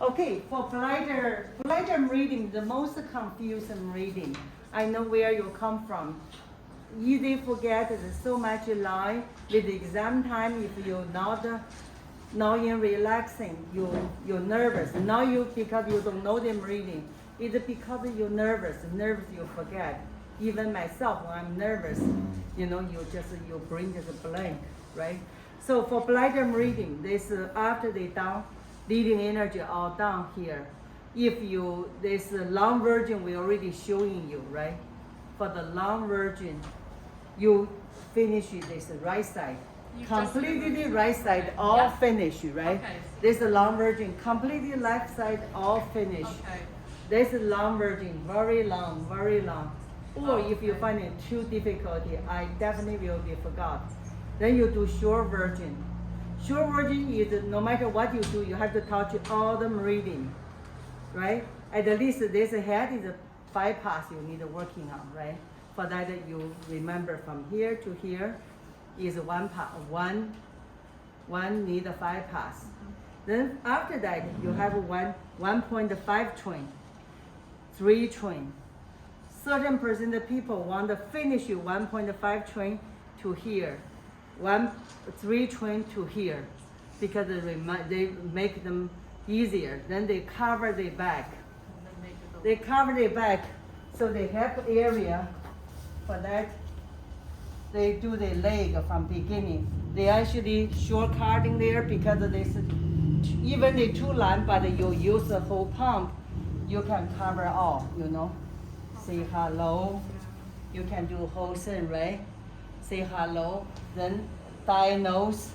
Okay, for bladder reading, the most confusing reading. I know where you come from. Easy forget, there's so much lie. With exam time, if you're not now in relaxing, you're nervous. Now because you don't know them reading, it's because you're nervous you forget. Even myself, when I'm nervous, your brain just blank, right? So for bladder reading, this after they down, leading energy all down here. If this long version we already showing you, right? For the long version, you finish this right side. Completely the right side, all finish, right? Okay. This is long version, completely left side, all finish. Okay. This is long version, very long, very long. Or if you find it too difficult, I definitely will be forgot. Then you do short version. Short version is no matter what you do, you have to touch all the meridian, right? At least this head is a bypass you need working on, right? For that you remember from here to here is one need a 5 pass. Then after that you have 1.5 train, 3 train. Certain percent of people want to finish 1.5 train to here, 3 train to here, because they make them easier. Then they cover their back. They cover their back, so they have area for that. They do the leg from beginning. They actually shortcutting there because this, even the 2 line, but you use the whole pump, you can cover all, Say hello. You can do whole thing, right? Say hello, then diagnose,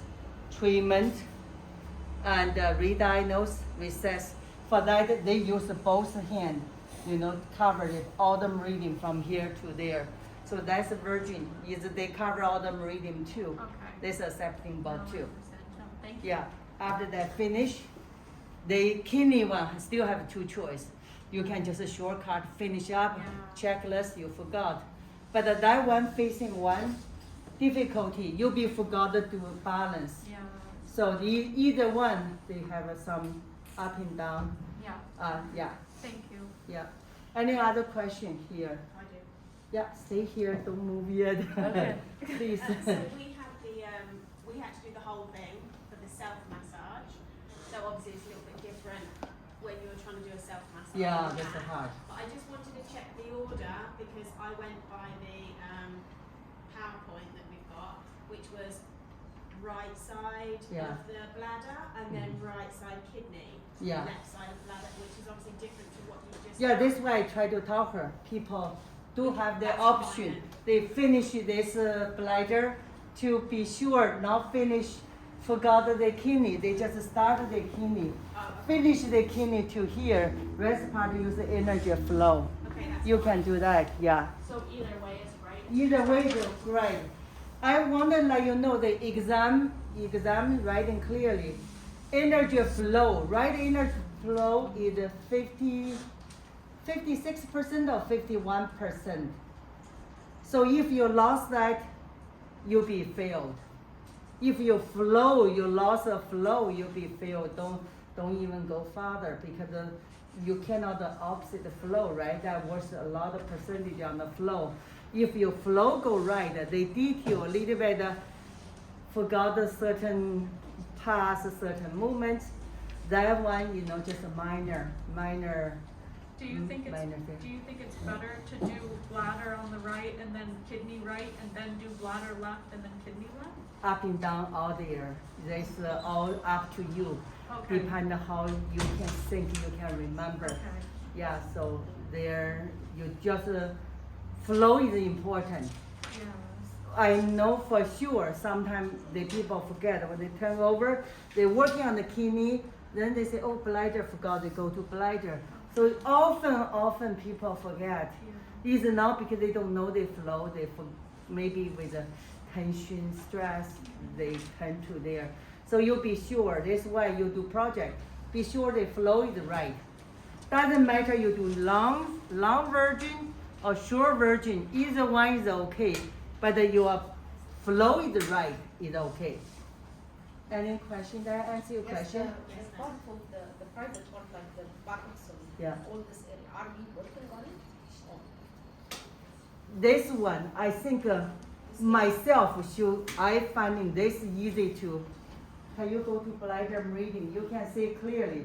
treatment, and re-diagnose, recess. For that, they use both hands, cover it, all the meridian from here to there. So that's a virgin. They cover all the meridian too. Okay. That's accepting both too. Thank you. Yeah. After that finish, the kidney one still have 2 choice. You can just shortcut, finish up, checklist, you forgot. But that one facing one difficulty, you'll be forgot to balance. Yeah. So either one, they have some up and down. Yeah. Thank you. Yeah. Any other question here? I do. Yeah, stay here, don't move yet. Okay. Please. So we had we had to do the whole thing for the self massage. So obviously it's a little bit different when you were trying to do a self massage. Yeah, that's hard. But I just wanted to check the order because I went by the PowerPoint that we've got, which was right side Yeah. of the bladder and then right side kidney, Yeah. left side of bladder, which is obviously different to what you just Yeah, done. this way I try to tell her. People do have the That's option. fine. They finish this bladder to be sure not finish, forgot the kidney. They just start the kidney. Finish the kidney to here. Rest part use the energy flow. Okay, that's You fine. can do that, yeah. So either way is great. Either way is great. I want to let you know the exam writing clearly. Energy flow, right energy flow is 56% or 51%. So if you lost that, you'll be failed. If you flow, you lost a flow, you'll be failed. Don't even go farther because you cannot the opposite flow, right? That was a lot of percentage on the flow. If your flow go right, they detail a little bit, forgot a certain pass, certain movements. That one, just a minor. Do you think minor thing. do you think it's better to do bladder on the right and then kidney right and then do bladder left and then kidney left? Up and down all there. That's all up to you. Okay. Depend on how you can think, you can remember. Okay. Yeah, so there, you just, flow is important. Yeah. I know for sure, sometimes the people forget when they turn over, they're working on the kidney, then they say, oh, bladder, forgot to go to bladder. So often people forget. Yeah. It's not because they don't know the flow, maybe with the tension, stress, they tend to there. So you'll be sure, that's why you do project. Be sure the flow is right. Doesn't matter you do long version or short version, either one is okay, but your flow is right, is okay. Any question? Did I answer your question? Yes, part of the private or like the Parkinson, Yeah. all this area, are we working on it? Or This one, I think myself should, I finding this easy to, can you go to bladder meridian? You can see clearly.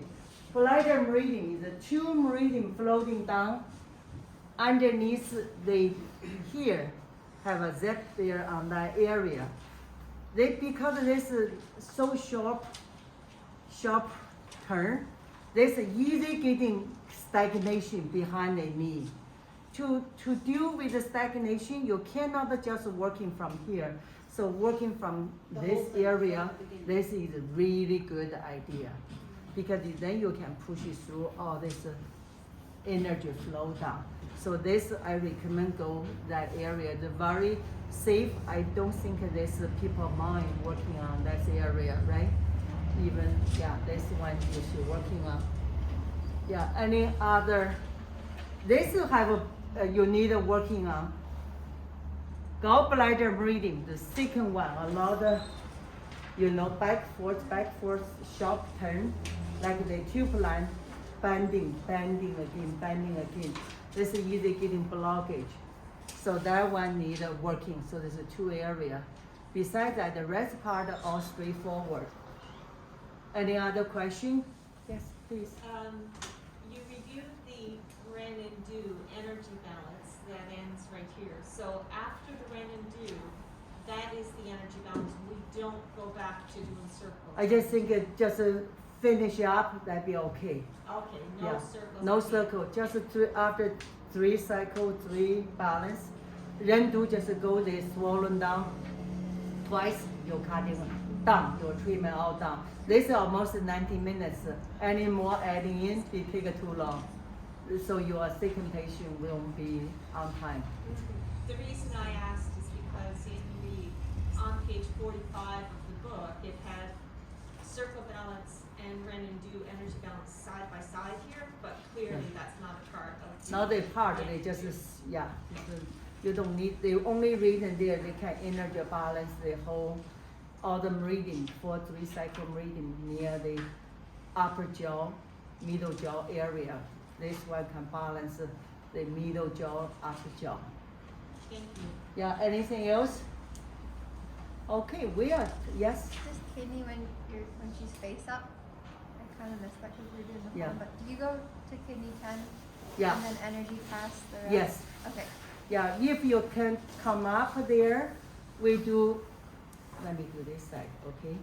Bladder meridian is a two meridian floating down underneath the, here, have a zip there on that area. Because this is so sharp turn, there's easy getting stagnation behind the knee. To deal with the stagnation, you cannot just working from here. So working from The this whole thing area, from the beginning. this is a really good idea. Because then you can push it through all this energy flow down. So this, I recommend go that area. It's very safe. I don't think there's people mind working on that area, right? Even, yeah, this one you should working on. Yeah, any other, this have you need working on. Gallbladder breathing, the second one, a lot of, back forth, sharp turn, like the tube line, bending again. This is easy getting blockage. So that one need working, so there's 2 areas. Besides that, the rest part are all straightforward. Any other question? Yes, please. You reviewed the ren and do energy balance that ends right here. So after the ren and do, that is the energy balance. We don't go back to doing circles. I just think just finish up, that'd be okay. Okay, no Yeah. circles. No circle, just after 3 cycle, 3 balance. Then do just go there, swollen down twice, you're cutting down, your treatment all down. This is almost 90 minutes. Any more adding in, it take too long. So your second patient will be on time. The reason I asked is because on page 45 of the book, it had circle balance and ren and do energy balance side by side here, but clearly that's not a part of. Now they part, they just, you don't need, the only reason there, they can energy balance the whole, all the meridian, 3 cycle meridian near the upper jaw, middle jaw area. This one can balance the middle jaw, upper jaw. Thank you. Yeah, anything else? Okay, we are, yes? Just kidney when she's face up. I kind of missed that because we were doing the Yeah. phone. But do you go to kidney 10 Yeah, and then energy past the rest? yes. Okay. Yeah, if you can come up there, we do, let me do this side, okay?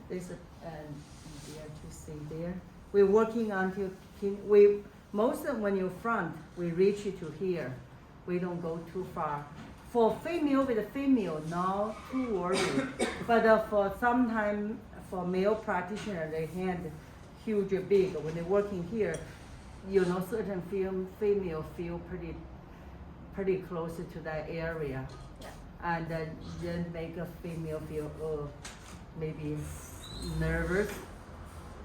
This, easier to see there. We're working until, most of when you're front, we reach it to here. We don't go too far. For female with a female, not too early. But for sometime, for male practitioner, they hand huge big. When they're working here, certain female feel pretty close to that area. Yeah. And then make a female feel maybe nervous.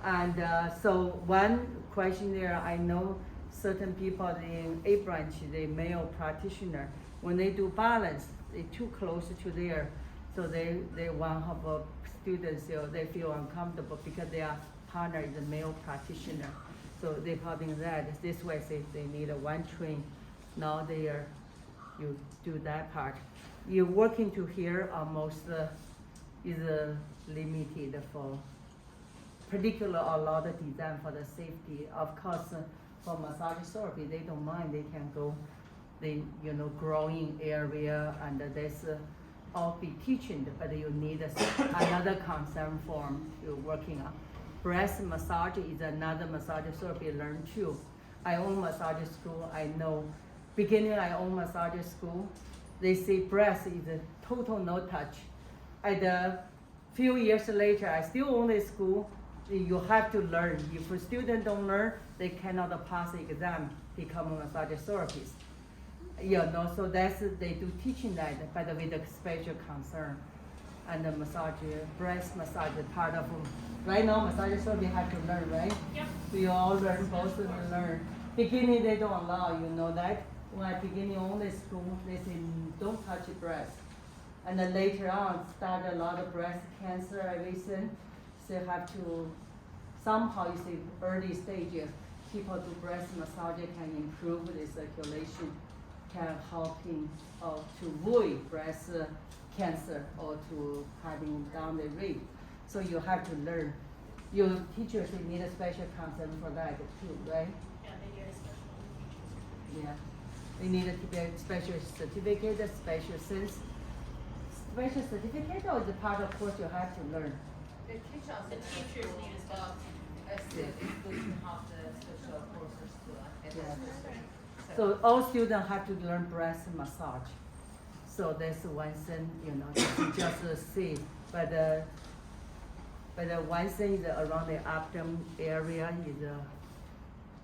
And so one question there, I know certain people in A branch, the male practitioner, when they do balance, they too close to there. So they one of the students, they feel uncomfortable because their partner is a male practitioner. So they probably that, this way they need a one train. Now you do that part. You're working to here almost is limited for particular a lot of design for the safety. Of course, for massage therapy, they don't mind, they can go growing area and there's all be teaching, but you need another concern form you're working on. Breast massage is another massage therapy learned too. I own massage school, I know. Beginning I own massage school, they say breast is a total no touch. And a few years later, I still own the school. You have to learn. If a student don't learn, they cannot pass the exam, become a massage therapist. So they do teaching that, but with a special concern. And the massage, breast massage is part of them. Right now, massage therapy have to learn, right? Yep. We all learn, both of them learn. Beginning, they don't allow, that. When I beginning only school, they say, don't touch your breast. And then later on, start a lot of breast cancer, everything. So have to somehow you see early stage, people do breast massage can improve the circulation, can helping to avoid breast cancer or to cutting down the rate. So you have to learn. Your teachers need a special concept for that too, right? Yeah, they get a special teachers. Yeah. They need to get special certificate, special sense. Special certificate or the part of course you have to learn. They teach us The in teachers school, need a but special it's good to have the special courses to at Yeah. school. So all students have to learn breast massage. So that's one thing, just see. But the one thing is around the abdomen area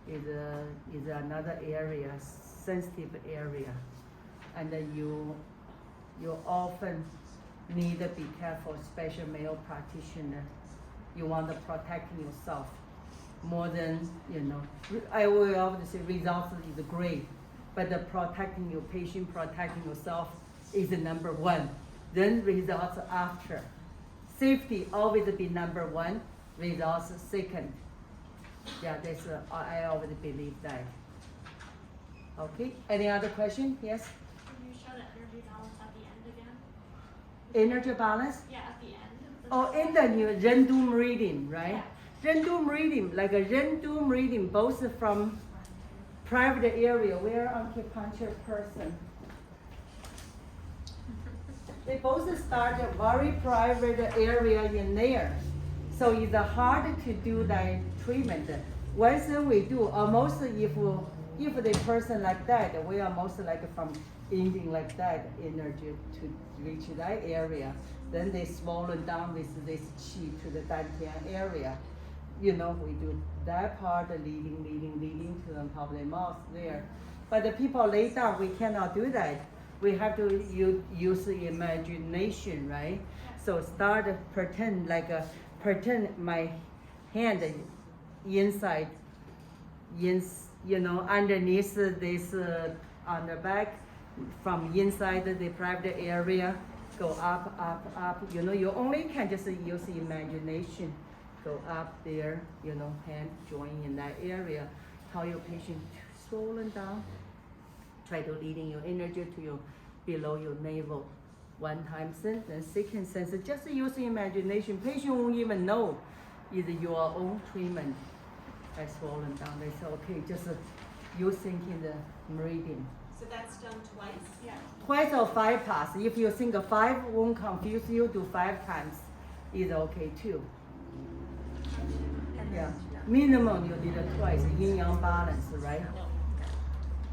is another area, sensitive area, and then you often need to be careful, special male practitioner. You want to protect yourself more than I will always say results is great, but the protecting your patient, protecting yourself is the number one. Then results after. Safety always be number one, results second. Yeah, that's I always believe that. Okay, any other question? Yes? Can you show the energy balance at the end again? Energy balance? Yeah, at the end. Of Oh, in the new Rendu Meridian, right? Yeah. Rendu Meridian, like a Rendu Meridian, both from private area where acupuncture person. They both start a very private area in there. So it's hard to do that treatment. One thing we do, almost if the person like that, we are most like from ending like that energy to reach that area. Then they swollen down with this chi to the dantian area. We do that part, leading to the top of the mouth there. But the people lay down, we cannot do that. We have to use the imagination, right? So start pretend my hand inside, underneath this on the back, from inside the private area, go up. You only can just use imagination. Go up there, hand join in that area. How your patient swollen down. Try to leading your energy to your below your navel. One time sense, then second sense. Just use imagination. Patient won't even know it's your own treatment. I swollen down. They say, okay, just you thinking the meridian. So that's done twice? Yeah. Twice or 5 pass. If you think 5 won't confuse you, do 5 times. Is okay too. And Yeah. then Minimum you did it twice. Yin yang balance, right?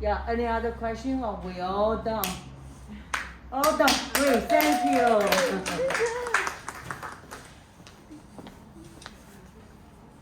Yeah. Any other question? Or we all done? All done. Great. Thank you.